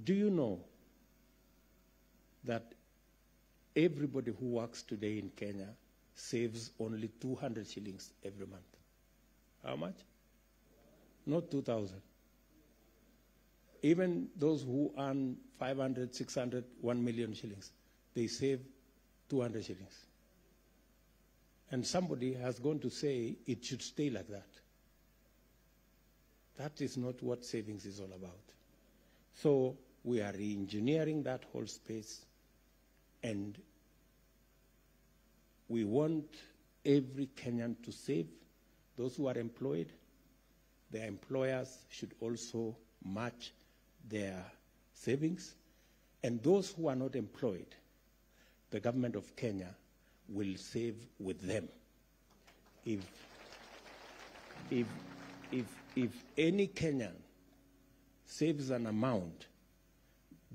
Do you know that everybody who works today in Kenya saves only 200 shillings every month? How much? Not 2,000. Even those who earn 500, 600, 1 million shillings, they save 200 shillings. And somebody has gone to say it should stay like that. That is not what savings is all about. So we are re-engineering that whole space, and we want every Kenyan to save. Those who are employed, their employers should also match their savings. And those who are not employed, the government of Kenya will save with them. If any Kenyan saves an amount,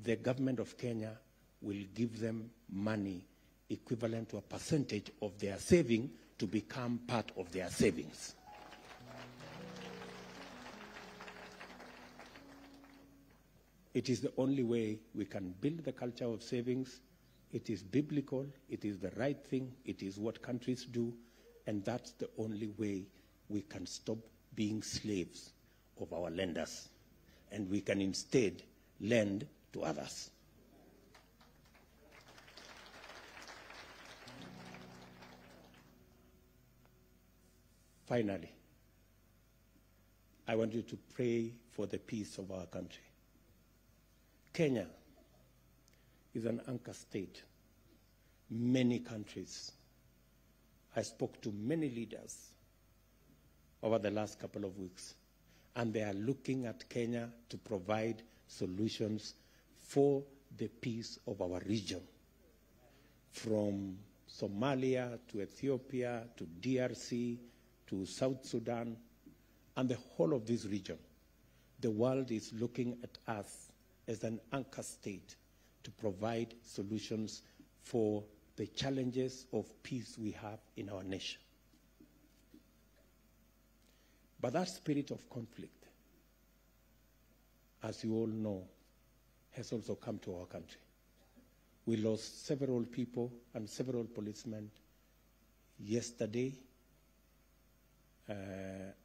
the government of Kenya will give them money equivalent to a percentage of their saving to become part of their savings. It is the only way we can build the culture of savings. It is biblical, it is the right thing, it is what countries do, and that's the only way we can stop being slaves of our lenders, and we can instead lend to others. Finally, I want you to pray for the peace of our country. Kenya is an anchor state. Many countries. I spoke to many leaders over the last couple of weeks, and they are looking at Kenya to provide solutions for the peace of our region. From Somalia to Ethiopia to DRC to South Sudan and the whole of this region. The world is looking at us as an anchor state to provide solutions for the challenges of peace we have in our nation. But that spirit of conflict, as you all know, has also come to our country. We lost several people and several policemen yesterday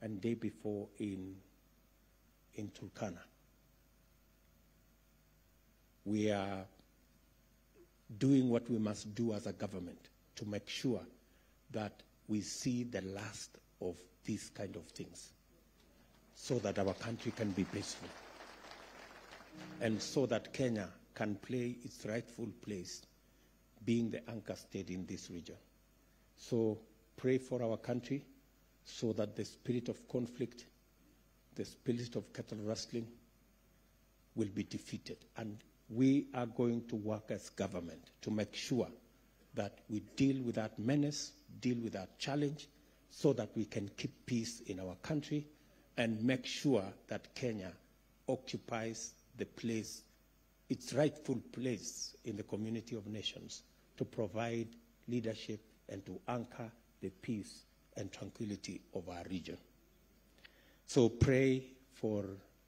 and day before in Turkana. We are doing what we must do as a government to make sure that we see the last of these kind of things so that our country can be peaceful and so that Kenya can play its rightful place being the anchor state in this region. So pray for our country so that the spirit of conflict, the spirit of cattle rustling will be defeated. And we are going to work as government to make sure that we deal with that menace, deal with that challenge, so that we can keep peace in our country and make sure that Kenya occupies the place, its rightful place in the community of nations to provide leadership and to anchor the peace and tranquility of our region. So pray for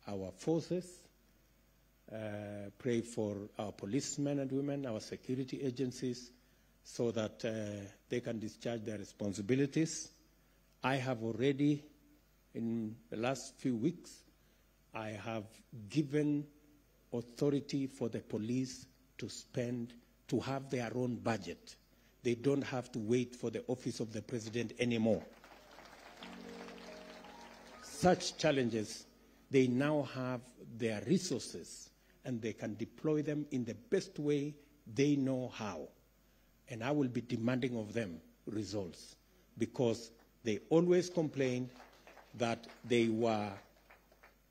our forces, pray for our policemen and women, our security agencies, so that they can discharge their responsibilities. I have already, in the last few weeks, I have given authority for the police to have their own budget. They don't have to wait for the office of the president anymore. Such challenges, they now have their resources and they can deploy them in the best way they know how. And I will be demanding of them results because they always complained that they were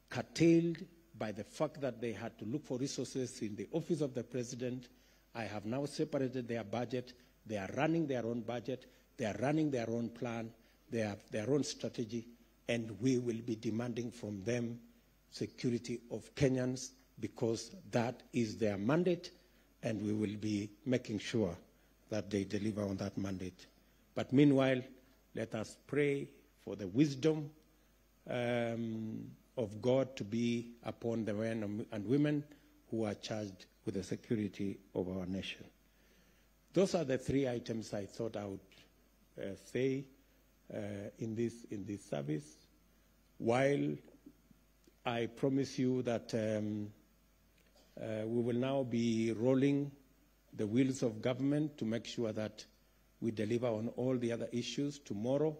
curtailed by the fact that they had to look for resources in the office of the president. I have now separated their budget. They are running their own budget. They are running their own plan. They have their own strategy. And we will be demanding from them security of Kenyans because that is their mandate, and we will be making sure that they deliver on that mandate. But meanwhile, let us pray for the wisdom of God to be upon the men and women who are charged with the security of our nation. Those are the three items I thought I would say in this service. While I promise you that we will now be rolling the wheels of government to make sure that we deliver on all the other issues. Tomorrow,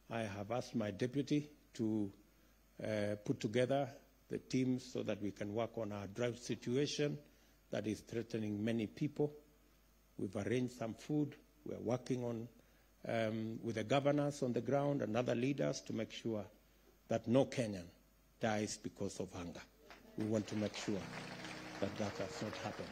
I have asked my deputy to put together the teams so that we can work on our drought situation that is threatening many people. We've arranged some food. We're working on with the governors on the ground and other leaders to make sure that no Kenyan dies because of hunger. We want to make sure that that does not happen.